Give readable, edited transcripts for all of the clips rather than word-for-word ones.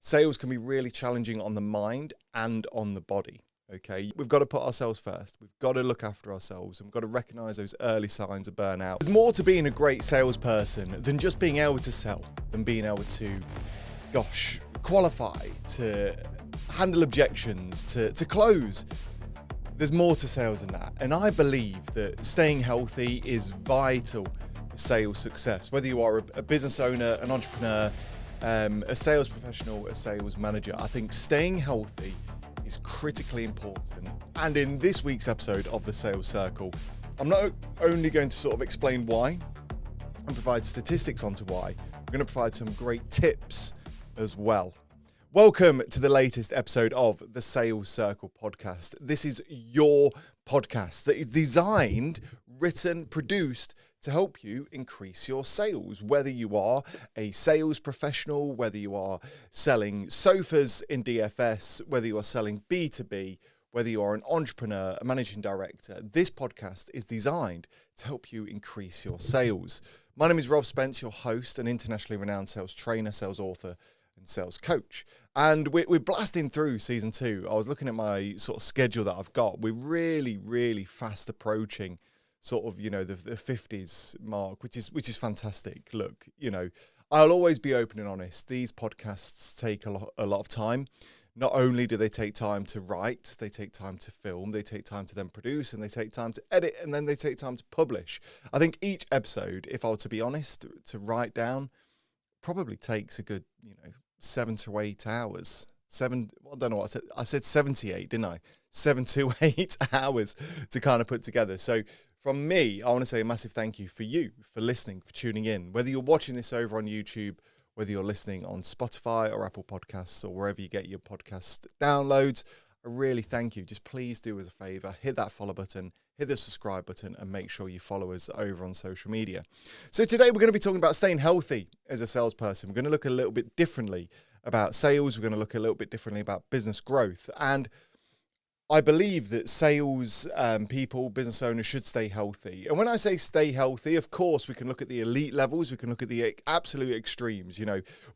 Sales can be really challenging on the mind and on the body. Okay, we've got to put ourselves first. We've got to look after ourselves, and we've got to recognize those early signs of burnout. There's more to being a great salesperson than just being able to sell, than being able to, qualify, to handle objections, to close. There's more to sales than that. And I believe that staying healthy is vital for sales success. Whether you are a business owner, an entrepreneur, a sales professional, a sales manager, I think staying healthy is critically important. And in this week's episode of the Sales Circle, I'm not only going to sort of explain why and provide statistics onto why, I'm going to provide some great tips as well. Welcome to the latest episode of the Sales Circle podcast. This is your podcast that is designed, written, produced to help you increase your sales. Whether you are a sales professional, whether you are selling sofas in DFS, whether you are selling B2B, whether you are an entrepreneur, a managing director, this podcast is designed to help you increase your sales. My name is Rob Spence, your host, an internationally renowned sales trainer, sales author, and sales coach. And we're blasting through season 2. I was looking at my sort of schedule that I've got. We're really fast approaching sort of, the 50s mark, which is fantastic. Look, I'll always be open and honest. These podcasts take a lot of time. Not only do they take time to write, they take time to film, they take time to then produce, and they take time to edit, and then they take time to publish. I think each episode, if I were to be honest, to write down, probably takes a good, 7 to 8 hours. I don't know what I said. I said 78, didn't I? 7 to 8 hours to kind of put together. So from me, I want to say a massive thank you for you, for listening, for tuning in. Whether you're watching this over on YouTube, whether you're listening on Spotify or Apple Podcasts or wherever you get your podcast downloads, I really thank you. Just please do us a favor, hit that follow button, hit the subscribe button, and make sure you follow us over on social media. So today we're going to be talking about staying healthy as a salesperson. We're going to look a little bit differently about sales. We're going to look a little bit differently about business growth. And I believe that sales people, business owners should stay healthy. And when I say stay healthy, of course, we can look at the elite levels. We can look at the absolute extremes.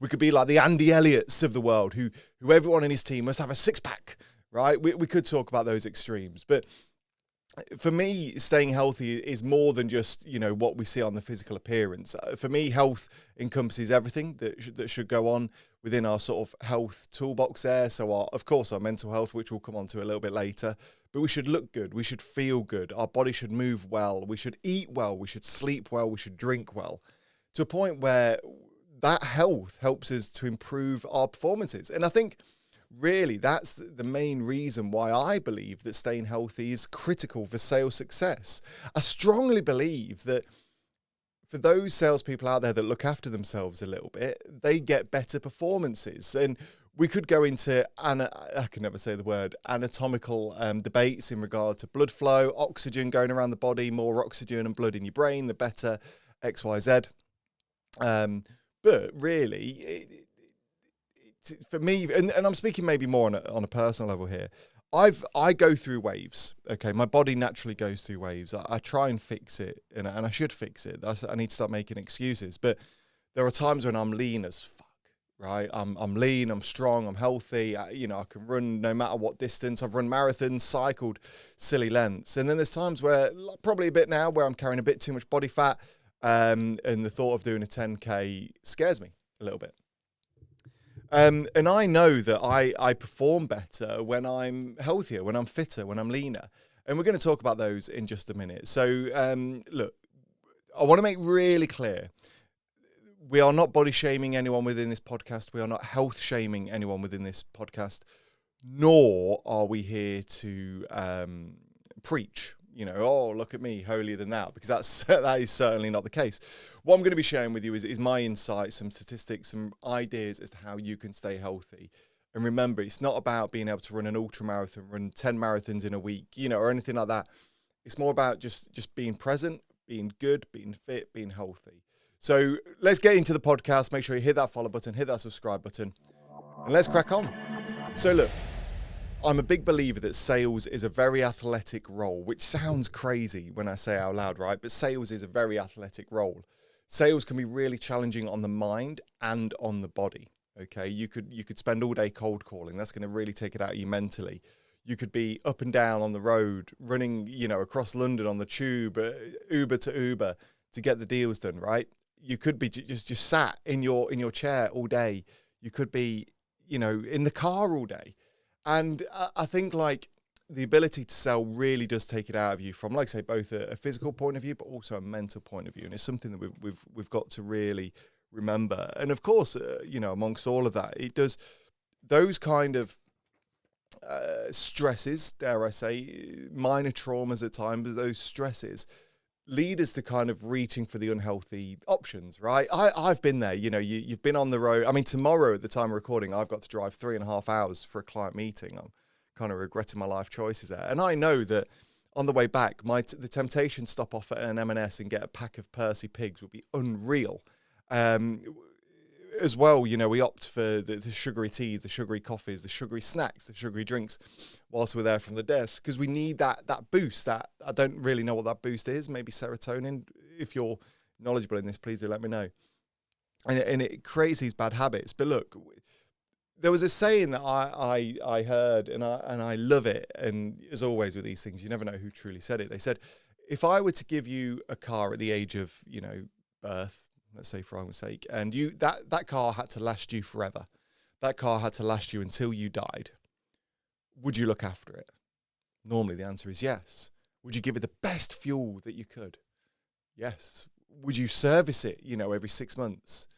We could be like the Andy Elliots of the world, who everyone in his team must have a six-pack, right? We could talk about those extremes. But for me, staying healthy is more than just, what we see on the physical appearance. For me, health encompasses everything that should go on within our sort of health toolbox there. So, of course, our mental health, which we'll come on to a little bit later. But we should look good. We should feel good. Our body should move well. We should eat well. We should sleep well. We should drink well, to a point where that health helps us to improve our performances. And I think really, that's the main reason why I believe that staying healthy is critical for sales success. I strongly believe that for those salespeople out there that look after themselves a little bit, they get better performances. And we could go into, I can never say the word, anatomical debates in regard to blood flow, oxygen going around the body, more oxygen and blood in your brain, the better, X, Y, Z. But really, for me, and I'm speaking maybe more on a personal level here, I go through waves. Okay, my body naturally goes through waves. I try and fix it, and I should fix it. I need to start making excuses. But there are times when I'm lean as fuck, right? I'm lean, I'm strong, I'm healthy. I can run no matter what distance. I've run marathons, cycled silly lengths, and then there's times where, probably a bit now, where I'm carrying a bit too much body fat, and the thought of doing a 10K scares me a little bit. And I know that I perform better when I'm healthier, when I'm fitter, when I'm leaner. And we're going to talk about those in just a minute. So, look, I want to make really clear, we are not body shaming anyone within this podcast. We are not health shaming anyone within this podcast, nor are we here to preach. Oh, look at me, holier than thou, because that is certainly not the case. What I'm going to be sharing with you is my insights, some statistics, some ideas as to how you can stay healthy. And remember, it's not about being able to run an ultra marathon, run 10 marathons in a week, or anything like that. It's more about just being present, being good, being fit, being healthy. So let's get into the podcast. Make sure you hit that follow button, hit that subscribe button, and let's crack on. So look, I'm a big believer that sales is a very athletic role, which sounds crazy when I say it out loud, right? But sales is a very athletic role. Sales can be really challenging on the mind and on the body. Okay, you could spend all day cold calling. That's going to really take it out of you mentally. You could be up and down on the road, running, across London on the tube, Uber to Uber to get the deals done, right? You could be just sat in your chair all day. You could be, in the car all day. And I think like the ability to sell really does take it out of you from, like I say, both a physical point of view, but also a mental point of view. And it's something that we've got to really remember. And of course, amongst all of that, it does those kind of stresses, dare I say, minor traumas at times, those stresses lead us to kind of reaching for the unhealthy options, right? I've been there, you've been on the road. I mean, tomorrow at the time of recording, I've got to drive 3.5 hours for a client meeting. I'm kind of regretting my life choices there. And I know that on the way back, the temptation to stop off at an M&S and get a pack of Percy pigs would be unreal. As well, we opt for the sugary teas, the sugary coffees, the sugary snacks, the sugary drinks whilst we're there from the desk, because we need that boost. That I don't really know what that boost is. Maybe serotonin. If you're knowledgeable in this, please do let me know. And it creates these bad habits. But look, there was a saying that I heard, and I love it. And as always with these things, you never know who truly said it. They said, if I were to give you a car at the age of birth, let's say for argument's sake, and that car had to last you forever. That car had to last you until you died. Would you look after it? Normally the answer is yes. Would you give it the best fuel that you could? Yes. Would you service it, every 6 months?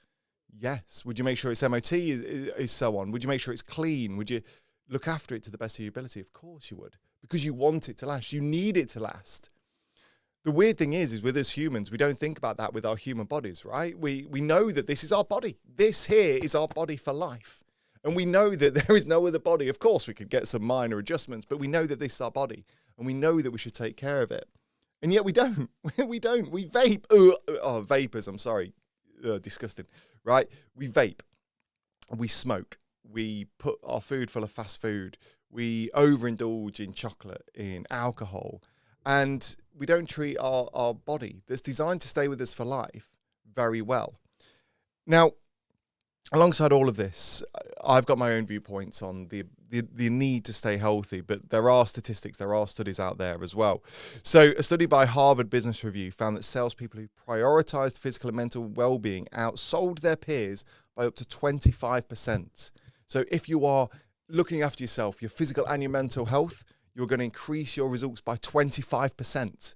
Yes. Would you make sure its MOT is so on? Would you make sure it's clean? Would you look after it to the best of your ability? Of course you would, because you want it to last. You need it to last. The weird thing is with us humans, we don't think about that with our human bodies, right? We know that this is our body. This here is our body for life. And we know that there is no other body. Of course, we could get some minor adjustments, but we know that this is our body. And we know that we should take care of it. And yet we don't. We don't. We vape. Vapors, I'm sorry. Disgusting, right? We vape. We smoke. We put our food full of fast food. We overindulge in chocolate, in alcohol. And we don't treat our body that's designed to stay with us for life very well. Now, alongside all of this, I've got my own viewpoints on the need to stay healthy, but there are statistics, there are studies out there as well. So a study by Harvard Business Review found that salespeople who prioritized physical and mental well-being outsold their peers by up to 25%. So if you are looking after yourself, your physical and your mental health, you're going to increase your results by 25%.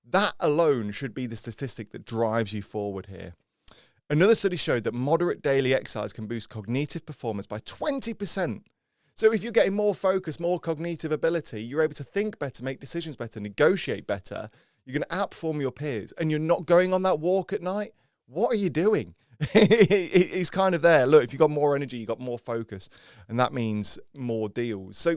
That alone should be the statistic that drives you forward here. Another study showed that moderate daily exercise can boost cognitive performance by 20%. So if you're getting more focus, more cognitive ability, you're able to think better, make decisions better, negotiate better, you're going to outperform your peers, and you're not going on that walk at night, what are you doing? It's kind of there. Look, if you've got more energy, you've got more focus, and that means more deals. So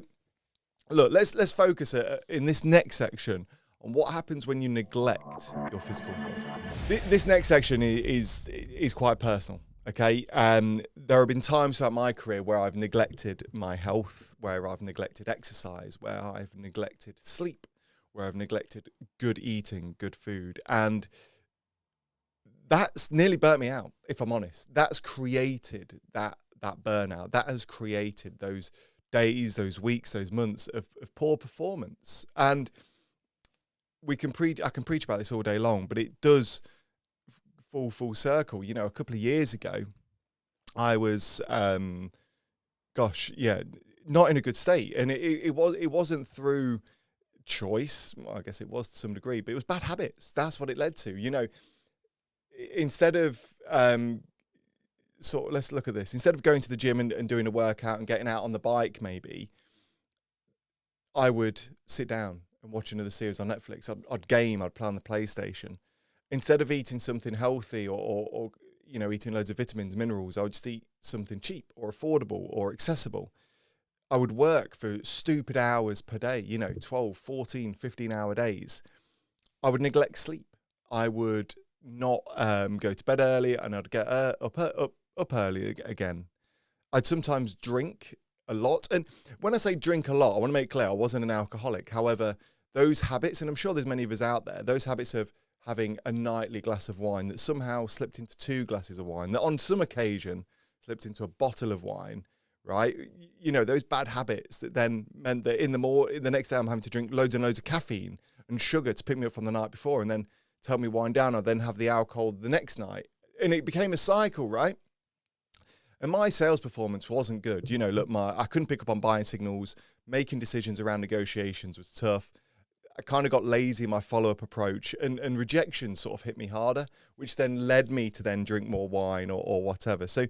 look, let's focus in this next section on what happens when you neglect your physical health. This next section is quite personal, okay? There have been times throughout my career where I've neglected my health, where I've neglected exercise, where I've neglected sleep, where I've neglected good eating, good food, and that's nearly burnt me out, if I'm honest. That's created that burnout. That has created those days, those weeks, those months of poor performance. And I can preach about this all day long, but it does fall full circle. A couple of years ago, I was, not in a good state. And it wasn't through choice. Well, I guess it was to some degree, but it was bad habits. That's what it led to. Instead of, let's look at this. Instead of going to the gym and doing a workout and getting out on the bike, maybe, I would sit down and watch another series on Netflix. I'd game, I'd play on the PlayStation. Instead of eating something healthy or eating loads of vitamins, minerals, I would just eat something cheap or affordable or accessible. I would work for stupid hours per day, 12, 14, 15-hour days. I would neglect sleep. I would not go to bed early, and I'd get up early again. I'd sometimes drink a lot. And when I say drink a lot, I want to make clear I wasn't an alcoholic. However, those habits, and I'm sure there's many of us out there, those habits of having a nightly glass of wine that somehow slipped into 2 glasses of wine, that on some occasion slipped into a bottle of wine, right? You know, those bad habits that then meant that the next day I'm having to drink loads and loads of caffeine and sugar to pick me up from the night before and then to help me wind down. I then have the alcohol the next night. And it became a cycle, right? And my sales performance wasn't good. You know, look, I couldn't pick up on buying signals. Making decisions around negotiations was tough. I kind of got lazy in my follow-up approach, and rejection sort of hit me harder, which then led me to then drink more wine or whatever. So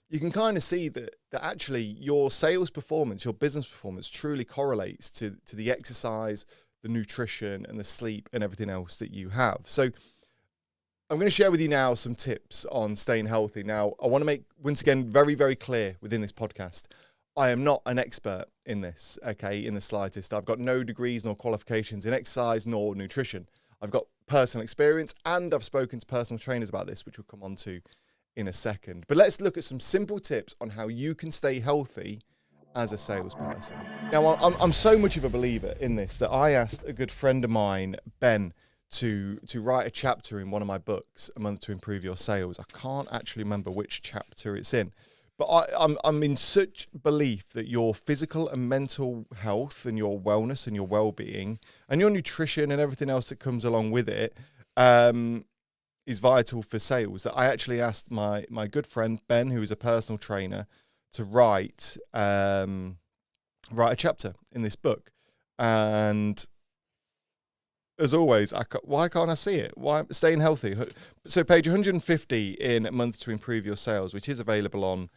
you can kind of see that actually your sales performance, your business performance truly correlates to the exercise, the nutrition and the sleep and everything else that you have. So I'm going to share with you now some tips on staying healthy. Now, I want to make, once again, very, very clear within this podcast, I am not an expert in this, okay, in the slightest. I've got no degrees nor qualifications in exercise nor nutrition. I've got personal experience and I've spoken to personal trainers about this, which we'll come on to in a second. But let's look at some simple tips on how you can stay healthy as a salesperson. Now, I'm so much of a believer in this that I asked a good friend of mine, Ben, to write a chapter in one of my books, A Month to Improve Your Sales. I can't actually remember which chapter it's in, but I'm in such belief that your physical and mental health and your wellness and your well-being and your nutrition and everything else that comes along with it is vital for sales. That I actually asked my good friend Ben, who is a personal trainer, to write a chapter in this book. And as always, why can't I see it? Why staying healthy? So page 150 in A Month to Improve Your Sales, which is available on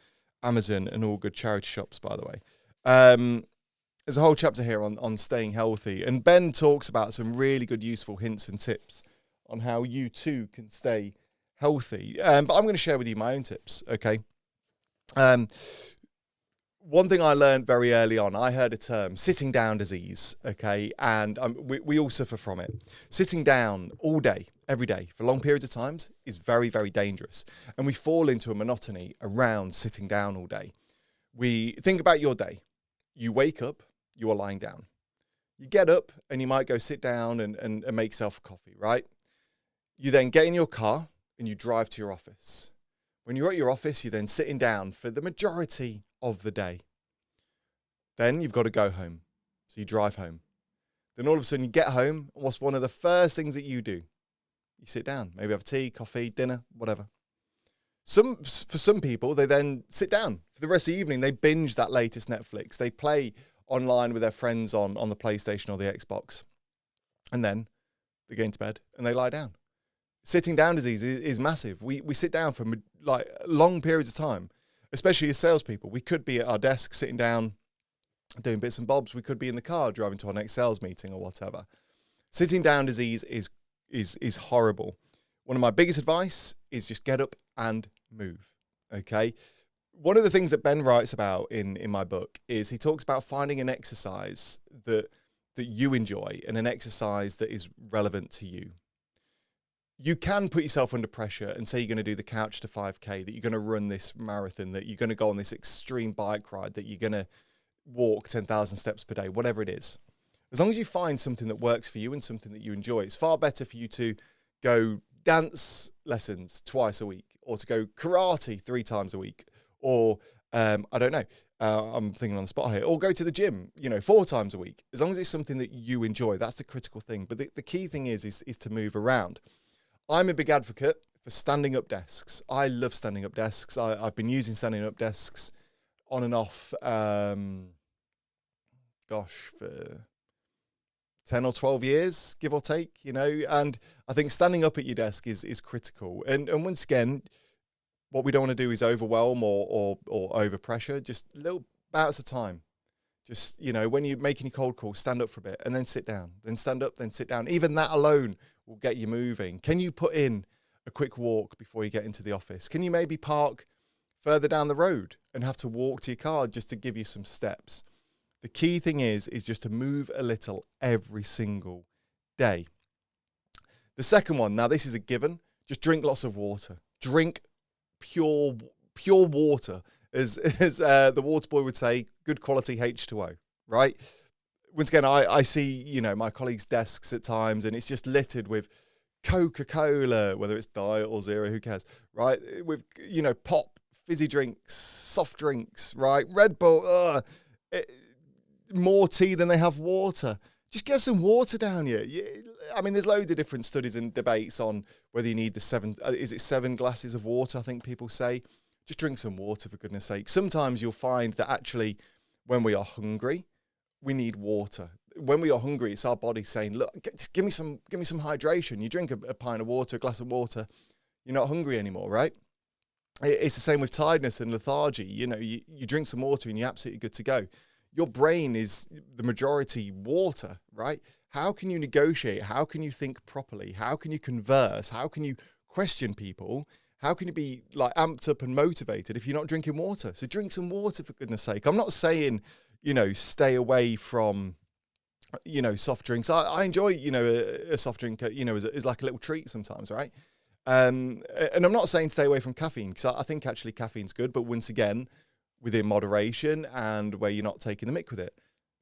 Amazon and all good charity shops, by the way. There's a whole chapter here on staying healthy. And Ben talks about some really good, useful hints and tips on how you too can stay healthy. But I'm going to share with you my own tips, okay? One thing I learned very early on, I heard a term, sitting down disease, okay? And we all suffer from it. Sitting down all day, every day, for long periods of times is very, very dangerous. And we fall into a monotony around sitting down all day. We think about your day. You wake up, you are lying down. You get up and you might go sit down and make yourself a coffee, right? You then get in your car and you drive to your office. When you're at your office, you're then sitting down for the majority of the day. Then you've got to go home. So you drive home. Then all of a sudden you get home, and what's one of the first things that you do? You sit down, maybe have tea, coffee, dinner, whatever. For some people, they then sit down for the rest of the evening. They binge that latest Netflix. They play online with their friends on the PlayStation or the Xbox. And then they go into bed and they lie down. Sitting down disease is massive. We sit down for like long periods of time, especially as salespeople. We could be at our desk sitting down, doing bits and bobs. We could be in the car driving to our next sales meeting or whatever. Sitting down disease is horrible. One of my biggest advice is just get up and move, okay? One of the things that Ben writes about in my book is he talks about finding an exercise that you enjoy and an exercise that is relevant to you. You can put yourself under pressure and say you're going to do the couch to 5K, that you're going to run this marathon, that you're going to go on this extreme bike ride, that you're going to walk 10,000 steps per day, whatever it is. As long as you find something that works for you and something that you enjoy, it's far better for you to go dance lessons twice a week or to go karate 3 times a week or, I don't know, I'm thinking on the spot here, or go to the gym, 4 times a week. As long as it's something that you enjoy, that's the critical thing. But the key thing is to move around. I'm a big advocate for standing up desks. I love standing up desks. I've been using standing up desks on and off, for 10 or 12 years, give or take, and I think standing up at your desk is critical. And once again, what we don't want to do is overwhelm or overpressure, just little bouts of time. Just, when you're making your cold call, stand up for a bit and then sit down, then stand up, then sit down. Even that alone will get you moving. Can you put in a quick walk before you get into the office? Can you maybe park further down the road and have to walk to your car just to give you some steps? The key thing is just to move a little every single day. The second one, now this is a given, just drink lots of water. Drink pure water. As the water boy would say, good quality H2O, right? Once again, I see, my colleagues' desks at times and it's just littered with Coca-Cola, whether it's Diet or Zero, who cares, right? With, pop fizzy drinks, soft drinks, right? Red Bull, more tea than they have water. Just get some water down you. I mean, there's loads of different studies and debates on whether you need the 7 glasses of water, I think people say. Just drink some water, for goodness sake. Sometimes you'll find that actually when we are hungry, we need water. When we are hungry, it's our body saying, look, just give me some hydration. You drink a pint of water, a glass of water, you're not hungry anymore, right? It's the same with tiredness and lethargy. You know, you drink some water and you're absolutely good to go. Your brain is the majority water, right? How can you negotiate? How can you think properly? How can you converse? How can you question people? How can you be like amped up and motivated if you're not drinking water? So drink some water, for goodness sake. I'm not saying, stay away from, soft drinks. I enjoy, a soft drink, as like a little treat sometimes, right? And I'm not saying stay away from caffeine, because I think actually caffeine's good, but once again, within moderation and where you're not taking the mick with it.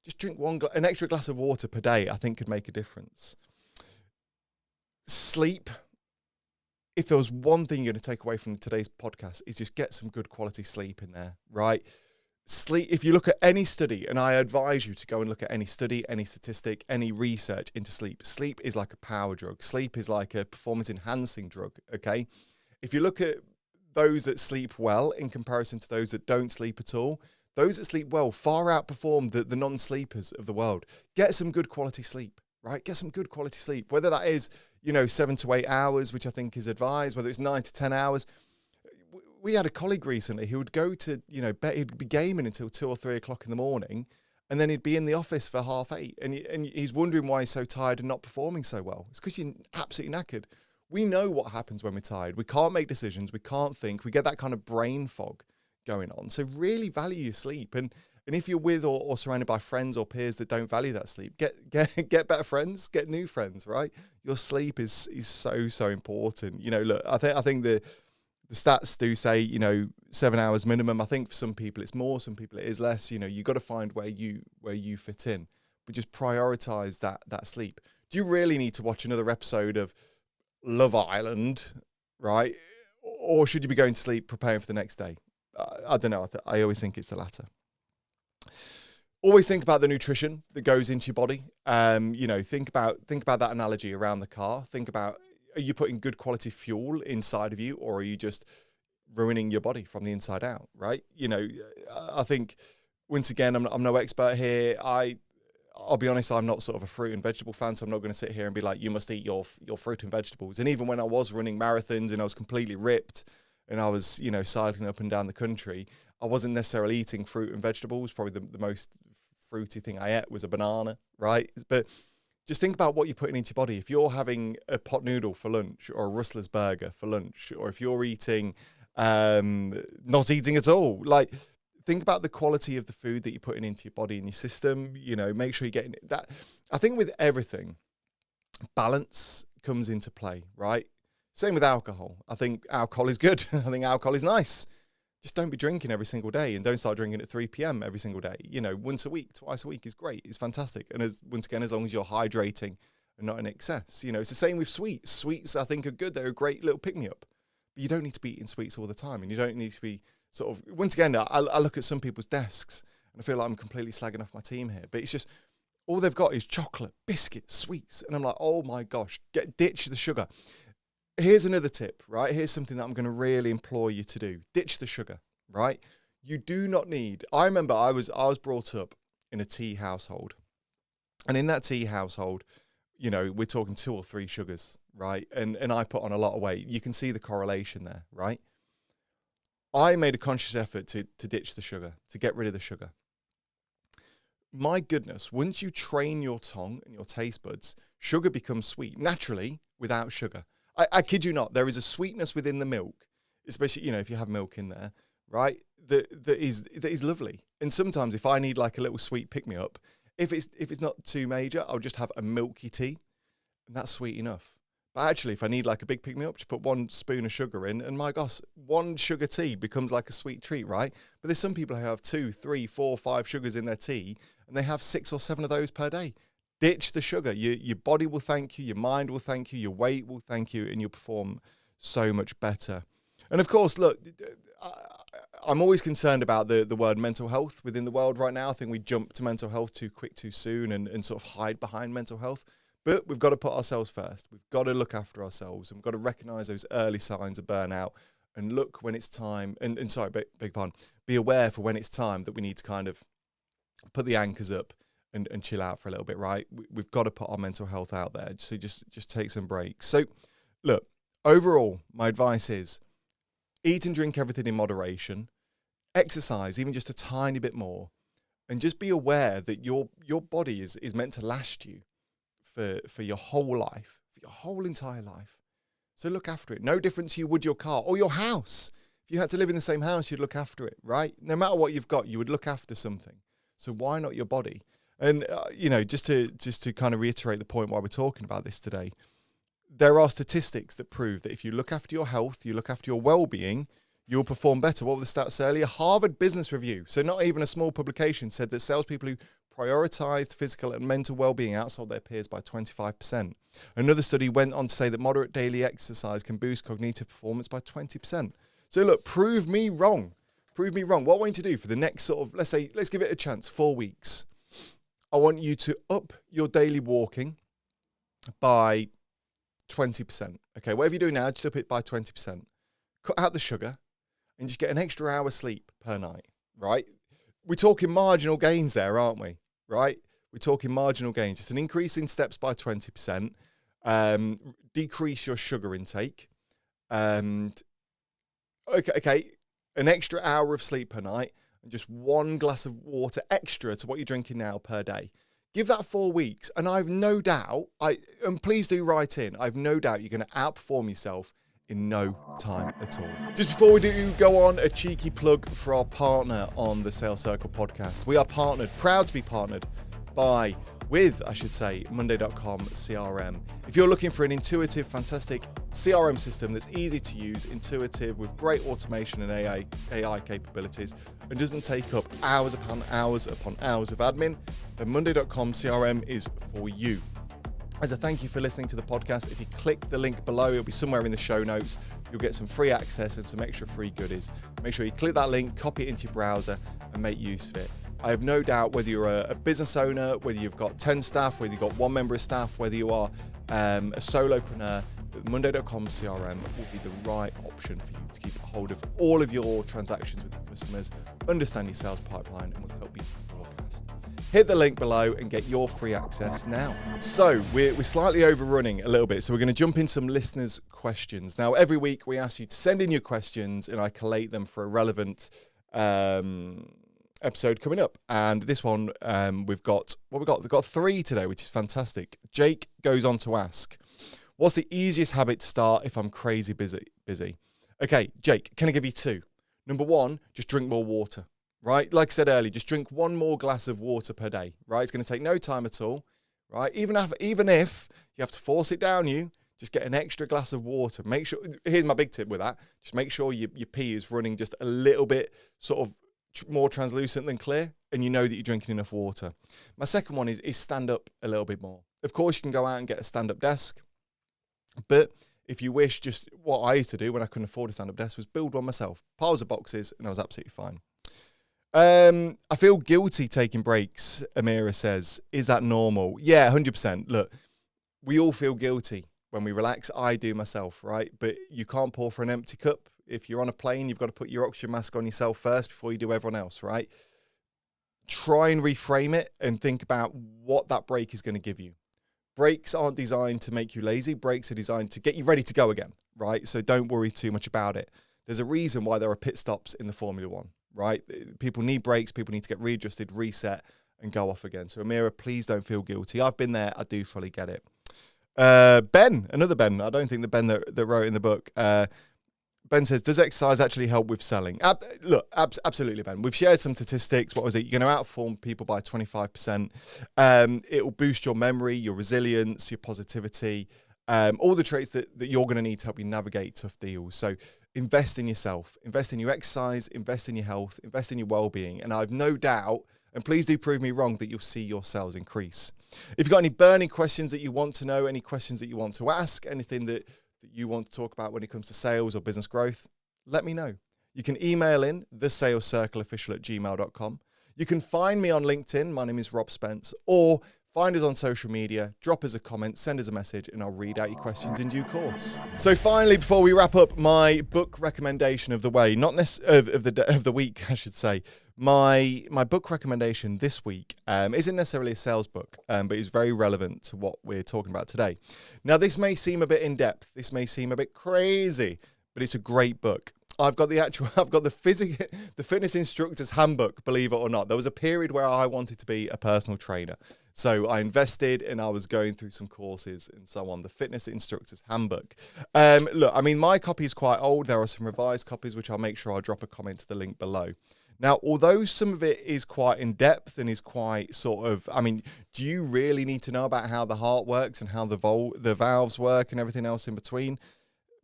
Just drink an extra glass of water per day, I think could make a difference. Sleep. If there was one thing you're going to take away from today's podcast, is just get some good quality sleep in there, right? Sleep. If you look at any study, and I advise you to go and look at any study, any statistic, any research into sleep. Sleep is like a power drug. Sleep is like a performance enhancing drug, okay? If you look at those that sleep well in comparison to those that don't sleep at all, those that sleep well far outperform the non-sleepers of the world. Get some good quality sleep, right? Get some good quality sleep, whether that is, 7 to 8 hours, which I think is advised, whether it's 9 to 10 hours. We had a colleague recently who would go to, bet he'd be gaming until 2 or 3 o'clock in the morning, and then he'd be in the office for 8:30. And he's wondering why he's so tired and not performing so well. It's because you're absolutely knackered. We know what happens when we're tired. We can't make decisions. We can't think. We get that kind of brain fog going on. So really value your sleep. And if you're with or surrounded by friends or peers that don't value that sleep, get better friends, get new friends, right? Your sleep is so important. Look, I think the stats do say, 7 hours minimum. I think for some people it's more, some people it is less. You got to find where you fit in, but just prioritize that sleep. Do you really need to watch another episode of Love Island, right? Or should you be going to sleep preparing for the next day? I don't know. I always think it's the latter. Always think about the nutrition that goes into your body. Think about that analogy around the car. Think about, are you putting good quality fuel inside of you, or are you just ruining your body from the inside out, right? I think, once again, I'm no expert here. I'll be honest, I'm not sort of a fruit and vegetable fan, so I'm not going to sit here and be like, you must eat your fruit and vegetables. And even when I was running marathons and I was completely ripped and I was, cycling up and down the country, I wasn't necessarily eating fruit and vegetables. Probably the most fruity thing I ate was a banana, right? But just think about what you're putting into your body. If you're having a pot noodle for lunch, or a Rustler's burger for lunch, or if you're eating, not eating at all, like, think about the quality of the food that you're putting into your body and your system. Make sure you're getting that. I think with everything, balance comes into play, right? Same with alcohol. I think alcohol is good. I think alcohol is nice. Just don't be drinking every single day, and don't start drinking at 3 p.m. every single day. Once a week, twice a week is great. It's fantastic. And once again, as long as you're hydrating and not in excess. It's the same with sweets. Sweets, I think, are good. They're a great little pick-me-up. But you don't need to be eating sweets all the time, and you don't need to be sort of, once again, I look at some people's desks and I feel like I'm completely slagging off my team here, but it's just, all they've got is chocolate, biscuits, sweets. And I'm like, oh my gosh, ditch the sugar. Here's another tip, right? Here's something that I'm going to really implore you to do. Ditch the sugar, right? You do not need, I remember I was brought up in a tea household. And in that tea household, we're talking 2 or 3 sugars, right? And I put on a lot of weight. You can see the correlation there, right? I made a conscious effort to ditch the sugar, to get rid of the sugar. My goodness, once you train your tongue and your taste buds, sugar becomes sweet naturally without sugar. I kid you not, there is a sweetness within the milk, especially, if you have milk in there, right? That is lovely. And sometimes if I need like a little sweet pick-me-up, if it's not too major, I'll just have a milky tea, and that's sweet enough. But actually, if I need like a big pick-me-up, just put 1 spoon of sugar in, and my gosh, 1 sugar tea becomes like a sweet treat, right? But there's some people who have 2, 3, 4, 5 sugars in their tea, and they have 6 or 7 of those per day. Ditch the sugar. Your body will thank you, your mind will thank you, your weight will thank you, and you'll perform so much better. And of course, look, I'm always concerned about the word mental health within the world right now. I think we jump to mental health too quick, too soon, and sort of hide behind mental health. But we've got to put ourselves first. We've got to look after ourselves, and we've got to recognize those early signs of burnout and look when it's time. And sorry, beg pardon. Be aware for when it's time that we need to kind of put the anchors up and chill out for a little bit, right? We've got to put our mental health out there. So just take some breaks. So look, overall, my advice is eat and drink everything in moderation, exercise even just a tiny bit more, and just be aware that your body is meant to last you for your whole life, for your whole entire life. So look after it. No difference you would your car or your house. If you had to live in the same house, you'd look after it, right? No matter what you've got, you would look after something. So why not your body? And, just to kind of reiterate the point why we're talking about this today, there are statistics that prove that if you look after your health, you look after your well-being, you'll perform better. What were the stats earlier? Harvard Business Review, so not even a small publication, said that salespeople who prioritized physical and mental well-being outsold their peers by 25%. Another study went on to say that moderate daily exercise can boost cognitive performance by 20%. So look, prove me wrong. Prove me wrong. What I want you to do for the next sort of, let's give it a chance, 4 weeks. I want you to up your daily walking by 20%. Okay, whatever you're doing now, just up it by 20%. Cut out the sugar and just get an extra hour sleep per night, right? We're talking marginal gains there, aren't we? Right? We're talking marginal gains. Just an increase in steps by 20%. Decrease your sugar intake. And okay, an extra hour of sleep per night and just 1 glass of water extra to what you're drinking now per day. Give that 4 weeks, and I've no doubt, and please do write in, I've no doubt you're going to outperform yourself in no time at all. Just before we do go on, a cheeky plug for our partner on the Sales Circle podcast. We are proud to be partnered with Monday.com CRM. If you're looking for an intuitive, fantastic CRM system that's easy to use, intuitive, with great automation and AI capabilities, and doesn't take up hours upon hours of admin, then Monday.com CRM is for you. As a thank you for listening to the podcast, if you click the link below, it'll be somewhere in the show notes. You'll get some free access and some extra free goodies. Make sure you click that link, copy it into your browser, and make use of it. I have no doubt whether you're a business owner, whether you've got 10 staff, whether you've got 1 member of staff, whether you are a solopreneur, that Monday.com CRM will be the right option for you to keep a hold of all of your transactions with your customers, understand your sales pipeline, and will help you to forecast. Hit the link below and get your free access now. So we're slightly overrunning a little bit, so we're going to jump in some listeners' questions. Now, every week we ask you to send in your questions and I collate them for a relevant episode coming up. And this one, we've got 3 today, which is fantastic. Jake goes on to ask, what's the easiest habit to start if I'm crazy busy? Okay, Jake, can I give you 2? Number 1, just drink more water, right? Like I said earlier, just drink 1 more glass of water per day, right? It's going to take no time at all, right? Even if you have to force it down you, just get an extra glass of water. Make sure, here's my big tip with that, just make sure your pee is running just a little bit sort of more translucent than clear, and you know that you're drinking enough water. My second one is stand up a little bit more. Of course, you can go out and get a stand-up desk, but if you wish, just what I used to do when I couldn't afford a stand-up desk was build one myself. Piles of boxes, and I was absolutely fine. I feel guilty taking breaks, Amira says. Is that normal? Yeah, 100%. Look, we all feel guilty when we relax. I do myself, right? But you can't pour for an empty cup. If you're on a plane, you've got to put your oxygen mask on yourself first before you do everyone else, right? Try and reframe it and think about what that break is going to give you. Breaks aren't designed to make you lazy. Breaks are designed to get you ready to go again, right? So don't worry too much about it. There's a reason why there are pit stops in the Formula One, right? People need breaks. People need to get readjusted, reset, and go off again. So Amira, please don't feel guilty. I've been there. I do fully get it. Ben, another Ben. I don't think the Ben that wrote in the book. Ben says, does exercise actually help with selling? Absolutely, Ben. We've shared some statistics. What was it? You're going to outperform people by 25%. It will boost your memory, your resilience, your positivity, all the traits that you're going to need to help you navigate tough deals. So invest in yourself, invest in your exercise, invest in your health, invest in your well-being. And I've no doubt, and please do prove me wrong, that you'll see your sales increase. If you've got any burning questions that you want to know, any questions that you want to ask, anything that you want to talk about when it comes to sales or business growth, let me know. You can email in thesalescircleofficial@gmail.com. You can find me on LinkedIn. My name is Rob Spence, or find us on social media, drop us a comment, send us a message, and I'll read out your questions in due course. So finally, before we wrap up, my book recommendation of the way, not of the week, I should say. My book recommendation this week isn't necessarily a sales book, but it's very relevant to what we're talking about today. Now, this may seem a bit in depth, this may seem a bit crazy, but it's a great book. I've got the fitness instructor's handbook, believe it or not. There was a period where I wanted to be a personal trainer. So I invested and I was going through some courses and so on. The fitness instructor's handbook. Look, I mean, my copy is quite old. There are some revised copies, which I'll make sure I'll drop a comment to the link below. Now, although some of it is quite in depth and is quite sort of, I mean, do you really need to know about how the heart works and how the valves work and everything else in between?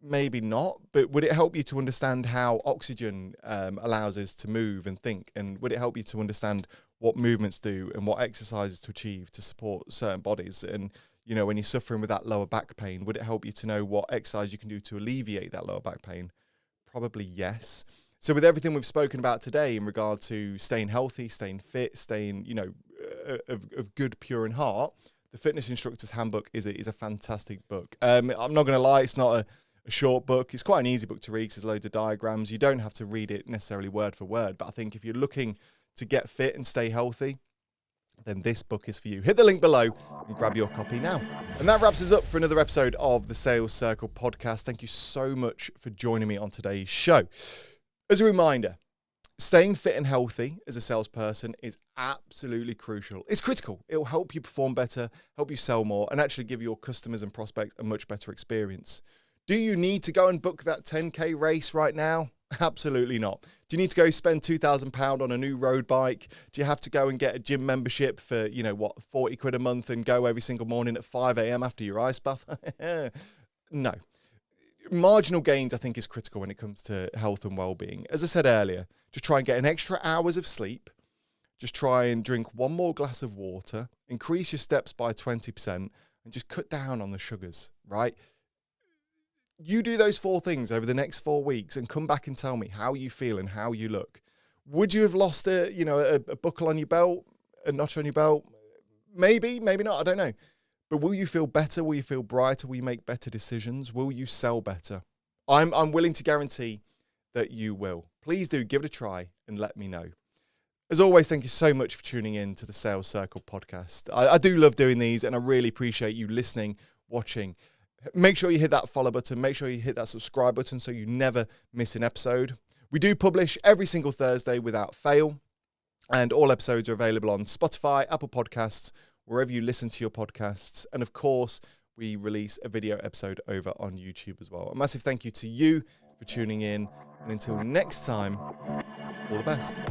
Maybe not, but would it help you to understand how oxygen allows us to move and think? And would it help you to understand what movements do and what exercises to achieve to support certain bodies? And, you know, when you're suffering with that lower back pain, would it help you to know what exercise you can do to alleviate that lower back pain? Probably yes. So with everything we've spoken about today in regard to staying healthy, staying fit, staying, you know, of good, pure in heart, the Fitness Instructor's Handbook is a fantastic book. I'm not going to lie, it's not a short book. It's quite an easy book to read because there's loads of diagrams. You don't have to read it necessarily word for word, but I think if you're looking to get fit and stay healthy, then this book is for you. Hit the link below and grab your copy now. And that wraps us up for another episode of the Sales Circle podcast. Thank you so much for joining me on today's show. As a reminder, staying fit and healthy as a salesperson is absolutely crucial. It's critical. It will help you perform better, help you sell more, and actually give your customers and prospects a much better experience. Do you need to go and book that 10K race right now? Absolutely not. Do you need to go spend £2,000 on a new road bike? Do you have to go and get a gym membership for, 40 quid a month and go every single morning at 5 a.m. after your ice bath? No. Marginal gains, I think, is critical when it comes to health and well-being. As I said earlier, just try and get an extra hours of sleep. Just try and drink one more glass of water. Increase your steps by 20% and just cut down on the sugars, right? You do those 4 things over the next 4 weeks and come back and tell me how you feel and how you look. Would you have lost a buckle on your belt, a notch on your belt? Maybe, maybe not, I don't know. But will you feel better? Will you feel brighter? Will you make better decisions? Will you sell better? I'm willing to guarantee that you will. Please do give it a try and let me know. As always, thank you so much for tuning in to the Sales Circle podcast. I do love doing these and I really appreciate you listening, watching. Make sure you hit that follow button. Make sure you hit that subscribe button so you never miss an episode. We do publish every single Thursday without fail. And all episodes are available on Spotify, Apple Podcasts, wherever you listen to your podcasts. And of course, we release a video episode over on YouTube as well. A massive thank you to you for tuning in. And until next time, all the best.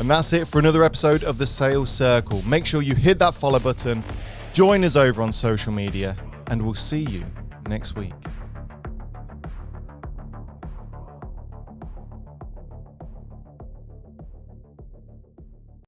And that's it for another episode of the Sales Circle. Make sure you hit that follow button. Join us over on social media. And we'll see you next week.